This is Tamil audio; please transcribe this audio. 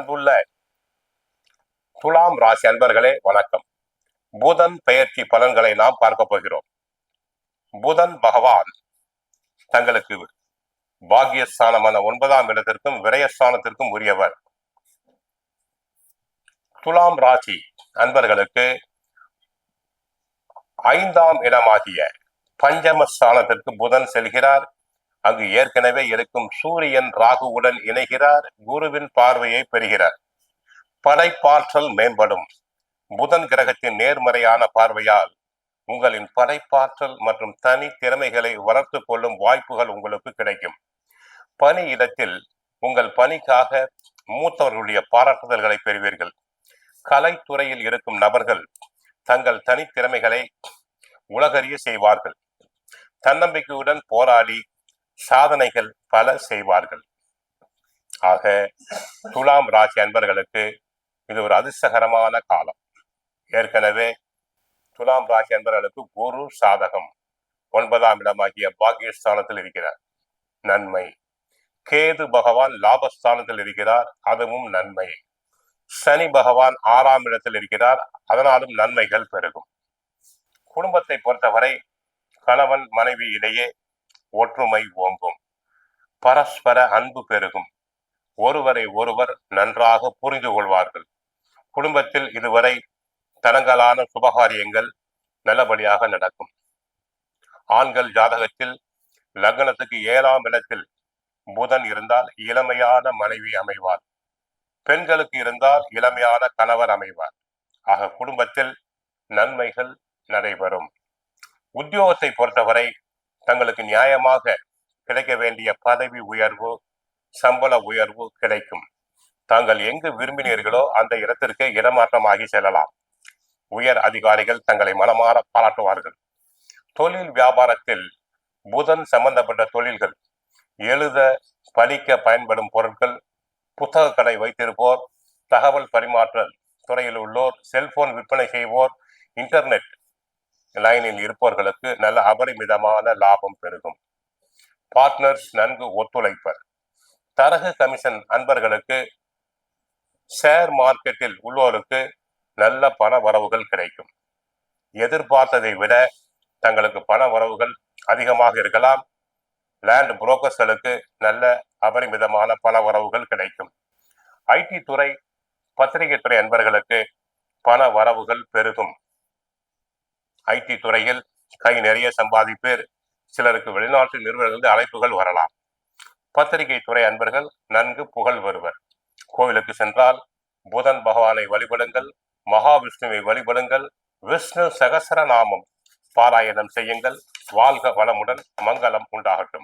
அன்புள்ள துலாம் ராசி அன்பர்களே வணக்கம். புதன் பெயர்ச்சி பலன்களை நாம் பார்க்க போகிறோம். புதன் பகவான் தங்களுக்கு பாக்கியஸ்தானமான 9ஆம் இடத்திற்கும் விரயஸ்தானத்திற்கும் உரியவர். துலாம் ராசி அன்பர்களுக்கு 5ஆம் இடமாகிய பஞ்சமஸ்தானத்திற்கு புதன் செல்கிறார். அங்கு ஏற்கனவே இருக்கும் சூரியன் ராகுவுடன் இணைகிறார். குருவின் பார்வையை பெறுகிறார். படைப்பாற்றல் மேம்படும். புதன் கிரகத்தின் நேர்மறையான பார்வையால் உங்களின் படைப்பாற்றல் மற்றும் தனி திறமைகளை வளர்த்து கொள்ளும் வாய்ப்புகள் உங்களுக்கு கிடைக்கும். பணி இடத்தில் உங்கள் பணிக்காக மூத்தவர்களுடைய பாராட்டுதல்களை பெறுவீர்கள். கலைத்துறையில் இருக்கும் நபர்கள் தங்கள் தனித்திறமைகளை உலகறிய செய்வார்கள். தன்னம்பிக்கையுடன் போராடி சாதனைகள் பல செய்வார்கள். ஆக துலாம் ராசி அன்பர்களுக்கு இது ஒரு அதிர்ஷ்டகரமான காலம். ஏற்கனவே துலாம் ராசி அன்பர்களுக்கு குரு சாதகம் 9ஆம் இடமாகிய பாக்கியஸ்தானத்தில் இருக்கிறார், நன்மை. கேது பகவான் லாபஸ்தானத்தில் இருக்கிறார், அதுவும் நன்மை. சனி பகவான் 6ஆம் இடத்தில் இருக்கிறார், அதனாலும் நன்மைகள் பெருகும். குடும்பத்தை பொறுத்தவரை கணவன் மனைவி இடையே ஒற்றுமை ஓங்கும். பரஸ்பர அன்பு பெருகும். ஒருவரை ஒருவர் நன்றாக புரிந்து கொள்வார்கள். குடும்பத்தில் இதுவரை தடங்கலான சுபகாரியங்கள் நல்லபடியாக நடக்கும். ஆண்கள் ஜாதகத்தில் லக்னத்துக்கு 7ஆம் இடத்தில் புதன் இருந்தால் இளமையான மனைவி அமைவார். பெண்களுக்கு இருந்தால் இளமையான கணவர் அமைவார். ஆக குடும்பத்தில் நன்மைகள் நடைபெறும். உத்தியோகத்தை பொறுத்தவரை தங்களுக்கு நியாயமாக கிடைக்க வேண்டிய பதவி உயர்வு, சம்பள உயர்வு கிடைக்கும். தாங்கள் எங்கு விரும்பினீர்களோ அந்த இடத்திற்கு இடமாற்றமாகி செல்லலாம். உயர் அதிகாரிகள் தங்களை மனமாற பாராட்டுவார்கள். தொழில் வியாபாரத்தில் புதன் சம்பந்தப்பட்ட தொழில்கள், எழுத படிக்க பயன்படும் பொருட்கள், புத்தக கடை வைத்திருப்போர், தகவல் பரிமாற்றல் துறையில் உள்ளோர், செல்போன் விற்பனை செய்வோர், இன்டர்நெட் லைனில் இருப்பவர்களுக்கு நல்ல அபரிமிதமான லாபம் பெருகும். பார்ட்னர்ஸ் நன்கு ஒத்துழைப்பர். தரகு கமிஷன் அன்பர்களுக்கு, ஷேர் மார்க்கெட்டில் உள்ளோருக்கு நல்ல பண வரவுகள் கிடைக்கும். எதிர்பார்த்ததை விட தங்களுக்கு பண வரவுகள் அதிகமாக இருக்கலாம். லேண்ட் புரோக்கர்ஸ்களுக்கு நல்ல அபரிமிதமான பண வரவுகள் கிடைக்கும். ஐடி துறை, பத்திரிகை துறை அன்பர்களுக்கு பண வரவுகள் பெருகும். ஐடி துறையில் கை நிறைய சம்பாதிப்பேர். சிலருக்கு வெளிநாட்டு நிறுவனங்களிலிருந்து அழைப்புகள் வரலாம். பத்திரிகை துறை அன்பர்கள் நன்கு புகழ் வருவர். கோவிலுக்கு சென்றால் புதன் பகவானை வழிபடுங்கள், மகாவிஷ்ணுவை வழிபடுங்கள், விஷ்ணு சகசரநாமம் பாராயணம் செய்யுங்கள். வாழ்க வளமுடன், மங்களம் உண்டாகட்டும்.